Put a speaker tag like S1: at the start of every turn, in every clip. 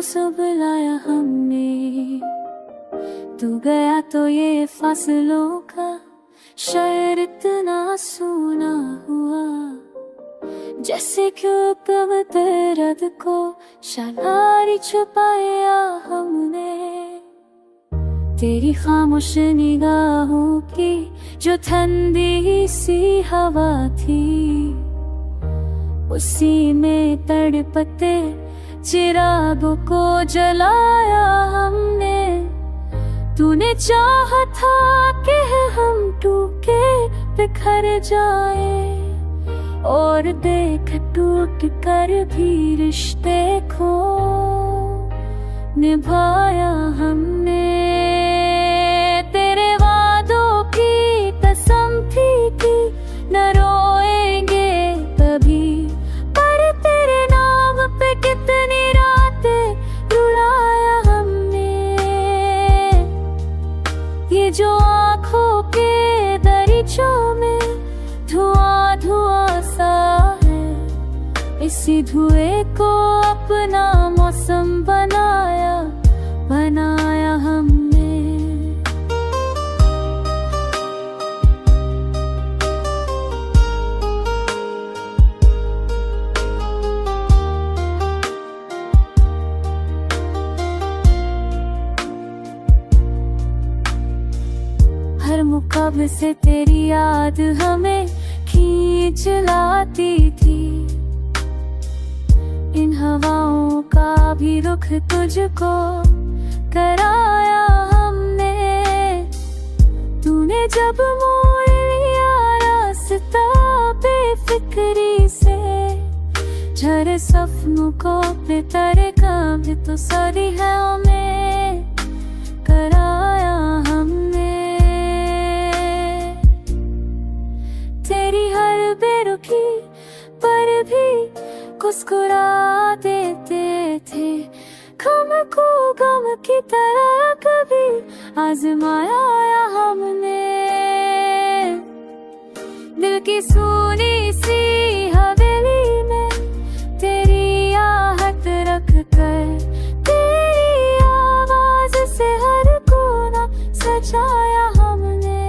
S1: सब लाया हमने, तू गया तो ये फासलों का शहर इतना सूना हुआ, जैसे क्यों कब दर्द को शरारी छुपाया हमने। तेरी खामोश निगाहों की जो ठंडी सी हवा थी, उसी में तड़पते चिरागों को जलाया हमने। तूने चाहा था कि हम टूटे बिखर जाए, और देख टूट कर भी रिश्ते को निभाया हमने। तेरे वादों की कसम थी कि न रोएंगे कभी, पर तेरे नाम पे कितनी रातें रुलाया हमने। ये जो आँखों के दरीचों में धुआं धुआं सा है, इसी धुएं को अपना मौसम बनाया हमने। हर मुकाबले से तेरी याद हमें खींच लाती थी, इन हवाओं का भी रुख तुझको कराया हमने। तूने जब मोड़ लिया रास्ता बेफिक्री से, झरे सपनों को बेतरे काम तो सारी है में कराया हमने। तेरी हर बेरुखी पर भी मुस्कुरा देते थे, गम को गम की तरह कभी आजमाया हमने। दिल की सुनी सी हवेली में तेरी आहट रख कर, तेरी आवाज से हर कोना सजाया हमने।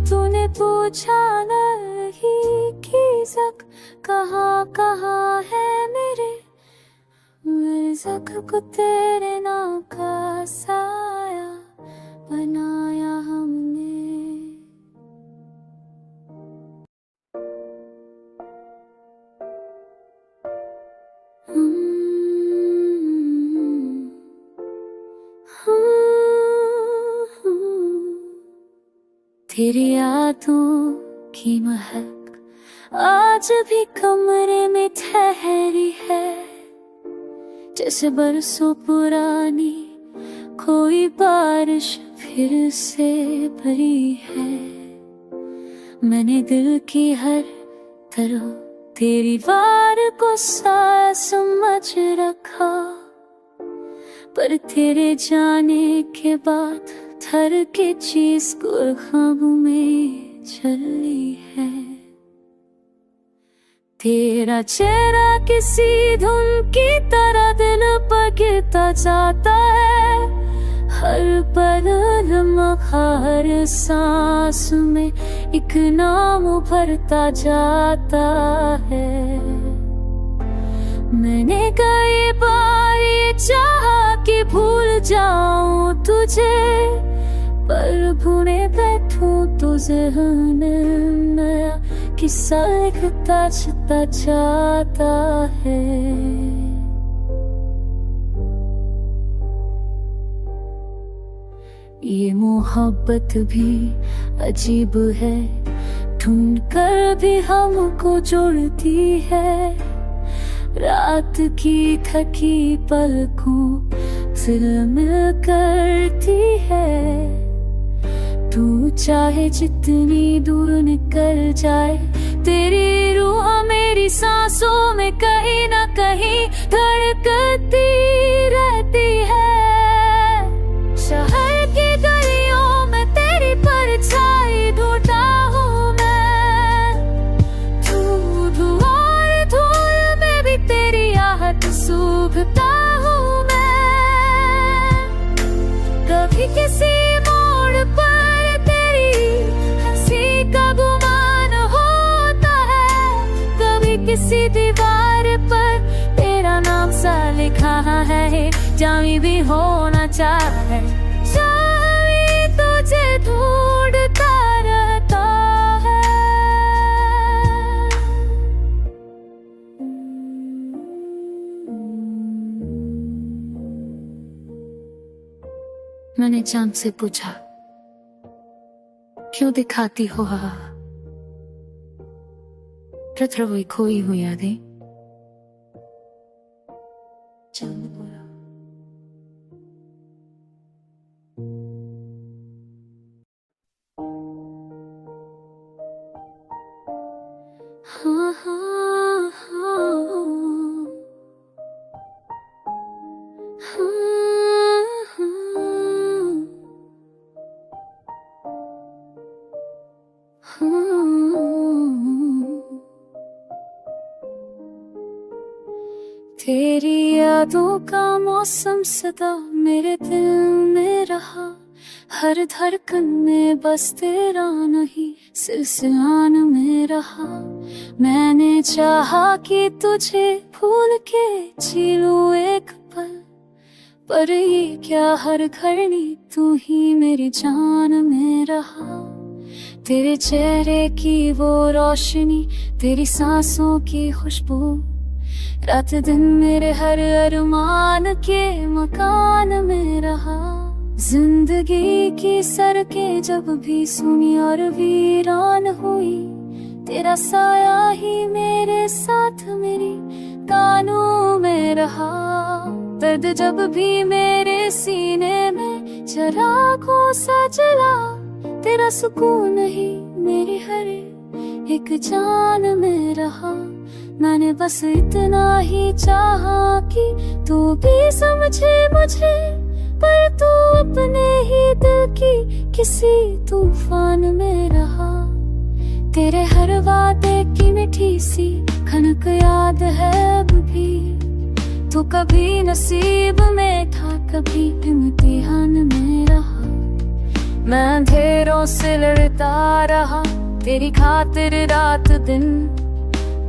S1: तूने पूछा नहीं कि जख्म कहाँ कहाँ है मेरे जख्म को तेरे नाम का साया बनाया हमने। तेरी यादों की महक आज भी कमरे में ठहरी है, जैसे बरसों पुरानी कोई बारिश फिर से भरी है। मैंने दिल की हर तरह तेरी वार को सा समझ रखा, पर तेरे जाने के बाद थर के चीज को ख्वाबों में चली है। तेरा चेहरा किसी धुन की तरह दिल पर गिरता जाता है, हर पल लम्हा हर सांस में एक नाम उभरता जाता है। मैंने कई बार ये चाहा कि भूल जाऊं तुझे, पर भूले बैठूं तो ज़हन नया किस्सा लिखता चलता जाता है। ये मोहब्बत भी अजीब है, ढूंढ कर भी हमको जोड़ती है। रात की थकी पलकों फिर मिल करती है। तू चाहे जितनी दूर निकल जाए, तेरी रूह मेरी सांसों में कहीं ना कहीं धड़कती रहती है। शहर की गलियों में तेरी परछाई ढूंढता हूँ मैं, धूल और धूल में भी तेरी आहट सुन जामी भी होना चाहे, जामी तुझे ढूंढता रहता है। मैंने चांद से पूछा, क्यों दिखाती हो पृथ्वी वही खोई हुई यादें? चांद बोला, हाँ हाँ हाँ तेरी यादों का मौसम सदा मेरे दिल में रहा, हर धड़कन में बस तेरा नहीं सिलसिलान में रहा। मैंने चाहा कि तुझे भूल के जी लूं एक पल, पर ये क्या हर घड़ी तू ही मेरी जान में रहा। तेरे चेहरे की वो रोशनी, तेरी सांसों की खुशबू, रात दिन मेरे हर अरमान के मकान में रहा। जिंदगी की सड़कें जब भी सुनी और वीरान हुई, तेरा साया ही मेरे साथ मेरी कानों में रहा। दर्द जब भी मेरे सीने में चिरागों सा जला, तेरा सुकून ही मेरी हर एक जान में रहा। मैंने बस इतना ही चाहा कि तू भी समझे मुझे, पर तू अपने ही दिल की किसी तूफान में रहा। तेरे हर वादे की मीठी सी खनक याद है अब भी, तू कभी नसीब में था कभी इम्तिहान में रहा। मैं अंधेरों से लड़ता रहा तेरी खातिर रात दिन,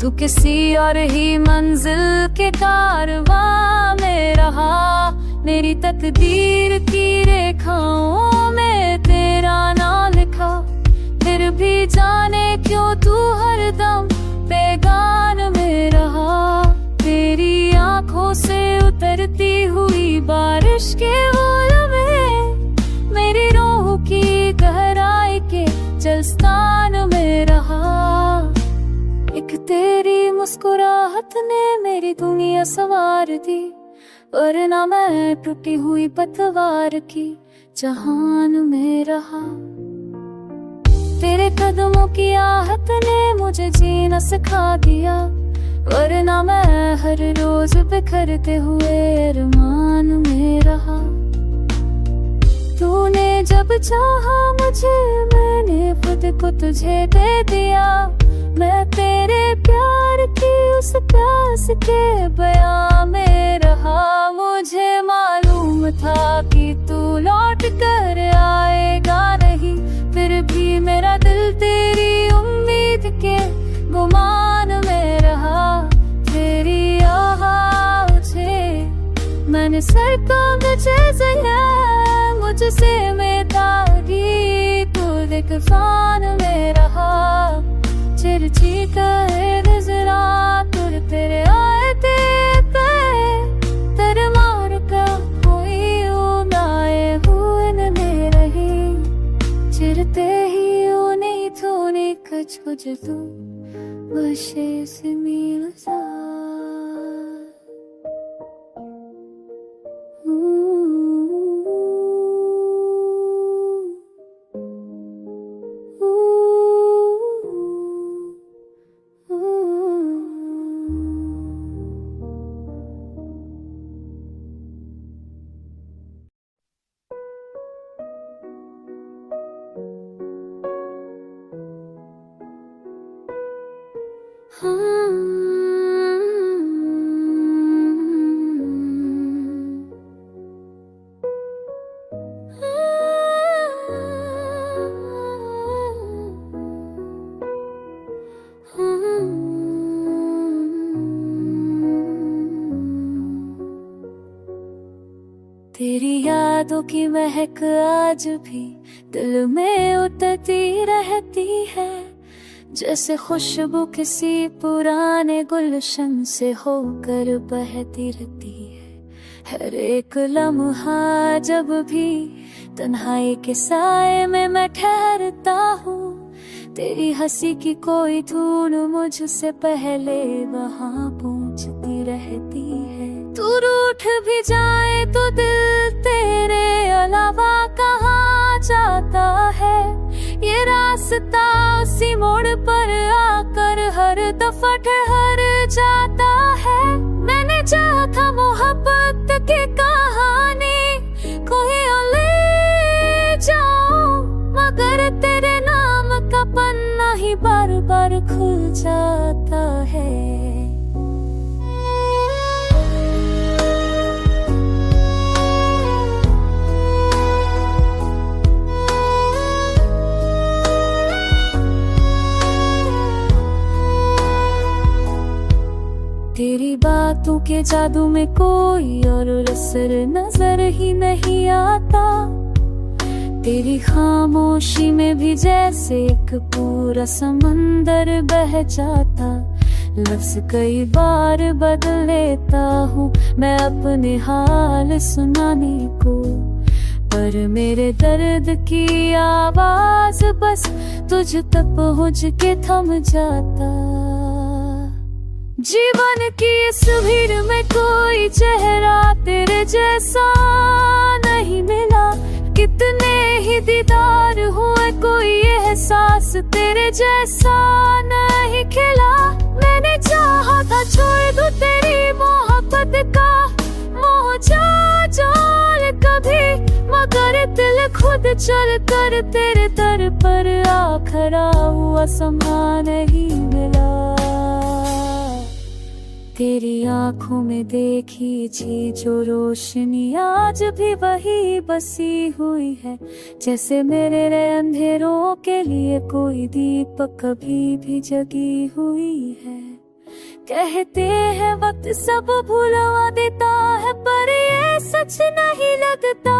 S1: तू किसी और ही मंजिल के कारवां में रहा। मेरी तकदीर की रेखाओं में तेरा नाम लिखा, फिर भी जाने क्यों तू हरदम बेगान में रहा। तेरी आंखों से उतरती हुई बारिश के वो लम्हे, मेरी रूह की गहराई के जलस्तान में रहा। एक तेरी मुस्कुराहट ने मेरी दुनिया संवार दी, वरना मैं टूटी हुई पतवार की जहान में रहा। तेरे कदमों की आहट ने मुझे जीना सिखा दिया, वरना मैं हर रोज बिखरते हुए अरमान में रहा। तूने जब चाहा मुझे, मैंने खुद को तुझे दे दिया। मैं तेरे प्यार की उस प्यास के बयां में रहा। मुझे मालूम था कि तू लौट कर आएगा नहीं, फिर भी मेरा दिल तेरी उम्मीद के गुमान में रहा। तेरी आवाज़े मैंने सर काम जैसे है, मुझसे में तारी तू देख फान में रहा। चिरची करे नजरा तुर तेरे आए पे, तेरे मार का कोई उनाए हुए नहीं रही। चिरते ही ओ नहीं थोड़ी कच कुछ तू बशे से मिल जा। तेरी यादों की महक आज भी दिल में उतरती रहती है, जैसे खुशबू किसी पुराने गुलशन से होकर बहती रहती है। हर एक लम्हा जब भी तन्हाई के साए में मैं ठहरता हूँ, तेरी हंसी की कोई धुन मुझसे पहले वहाँ पहुँचती रहती है। तू रूठ भी जाए तो दिल तेरे अलावा कहाँ जाता है। ये रास्ता उसी मोड़ पर आकर हर दफा ठहर जाता है। मैंने चाहा था मोहब्बत की कहानी कोई और ले जाऊं, मगर तेरे नाम का पन्ना ही बार बार खुल जाता है। तेरी बातों के जादू में कोई और असर नजर ही नहीं आता। तेरी खामोशी में भी जैसे एक पूरा समंदर बह जाता। लफ्ज कई बार बदल लेता हूँ मैं अपने हाल सुनाने को, पर मेरे दर्द की आवाज बस तुझ तक पहुँच के थम जाता। जीवन की इस भीड़ में कोई चेहरा तेरे जैसा नहीं मिला। कितने ही दीदार हुए कोई एहसास तेरे जैसा नहीं खिला। मैंने चाहा था छोड़ दूं तेरी मोहब्बत का मोह जाल कभी, मगर दिल खुद चल कर तेरे दर पर आ खड़ा हुआ समा नहीं मिला। तेरी आँखों में देखी थी जो रोशनी आज भी वही बसी हुई है, जैसे मेरे रे अंधेरों के लिए कोई दीपक कभी भी जगी हुई है। कहते हैं वक्त सब भुलवा देता है, पर ये सच नहीं लगता।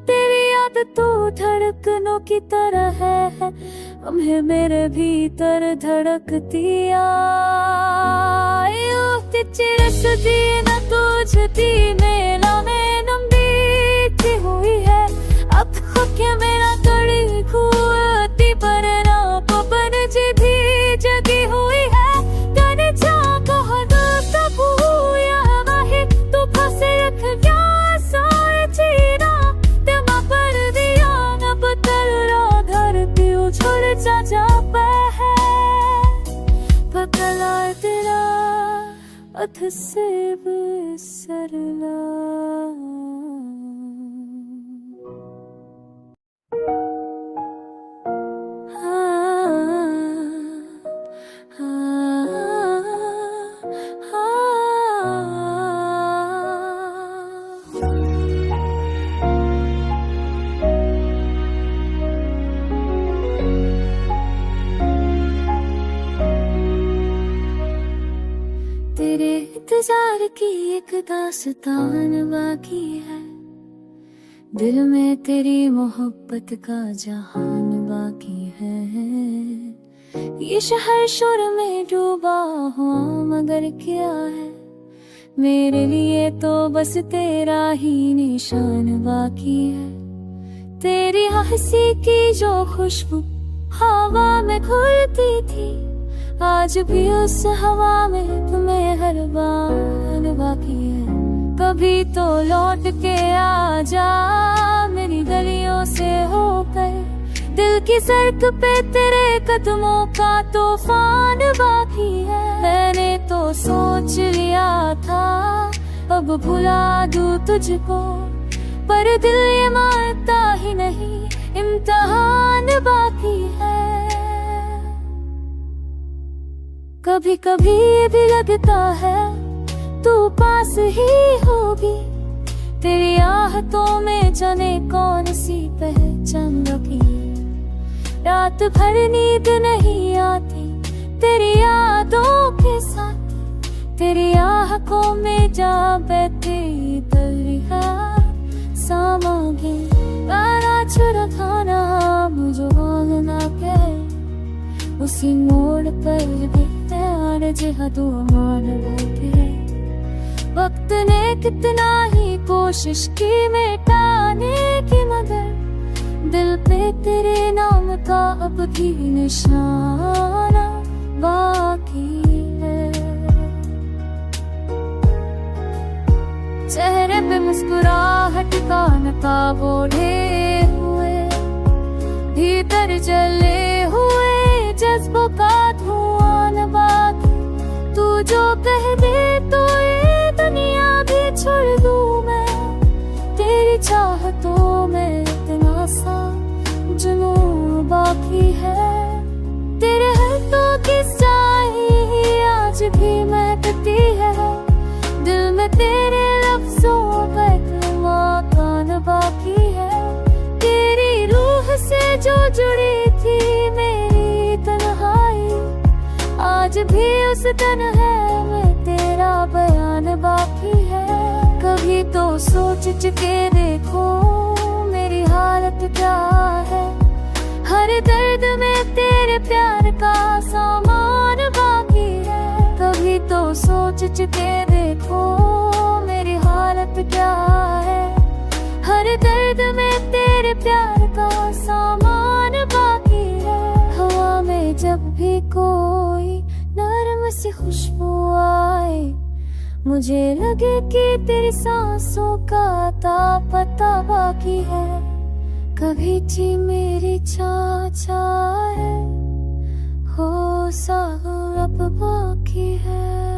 S1: तेरी याद तो धड़कनों की तरह है, हमें मेरे भीतर धड़कती चिरसदी न तुझती मेला में नम्बी हुई है। अब खुद मेरा कड़ी खुआती पर ना पवन जी भी जगी हुई है। तने जाको हद तक हुआ वही तू फंसे रख क्या साए जीना। तेमा पर दिया न बदल रहा धरती उछल जा पे है। पकला तेरा अथ से सरला। तेरे इंतजार की एक दास्तान बाकी है, दिल में तेरी मोहब्बत का जहान बाकी है। ये शहर शोर में डूबा हुआ मगर क्या है, मेरे लिए तो बस तेरा ही निशान बाकी है। तेरी हंसी की जो खुशबू हवा में घुलती थी, आज भी उस हवा में तुम्हें हर बार बाकी है। कभी तो लौट के आ जा मेरी गलियों से होकर, दिल की सड़क पे तेरे कदमों का तूफान बाकी है। मैंने तो सोच लिया था अब भुला दूं तुझको, पर दिल ये मानता ही नहीं, इम्तिहान बाकी है। कभी कभी ये भी लगता है तू पास ही होगी, तेरी आहतों में जाने कौन सी पहचान रखी। रात भर नींद नहीं आती तेरी यादों के साथ, तेरी आँखों में जा बैठे दरिया। किसी मोड़ पर भी प्यार जिहा दुआ मान बैठे। वक्त ने कितना ही कोशिश की मिटाने की, मगर दिल पे तेरे नाम का अब भी निशाना बाकी है। चेहरे पे मुस्कुराहट का नकाब ओढ़े हुए, भीतर जले हुए जज्बों का धुआं न बाकी। तू जो कह दे तो ये दुनिया भी छोड़ दूं मैं, तेरी चाहतों में इतना सा जुनून बाकी है। तेरे हाथों की स्याही ही आज भी महकती है, दिल में तेरे लफ्जों का मकान बाकी है। तेरी रूह से जो जुड़ी थी मेरी तन्हाई, आज भी उस तन्हे में तेरा बयान बाकी है। कभी तो सोच चुके देखो मेरी हालत क्या है, हर दर्द में तेरे प्यार का सामान बाकी है। कभी तो सोच चुके देखो मेरी हालत क्या है, हर दर्द में तेरे प्यार का सामान बाकी है। हवा में जब भी कोई नरम सी खुशबू आए, मुझे लगे कि तेरी सांसों का अता पता बाकी है। कभी थी मेरी चाचा है, हो सा अब बाकी है।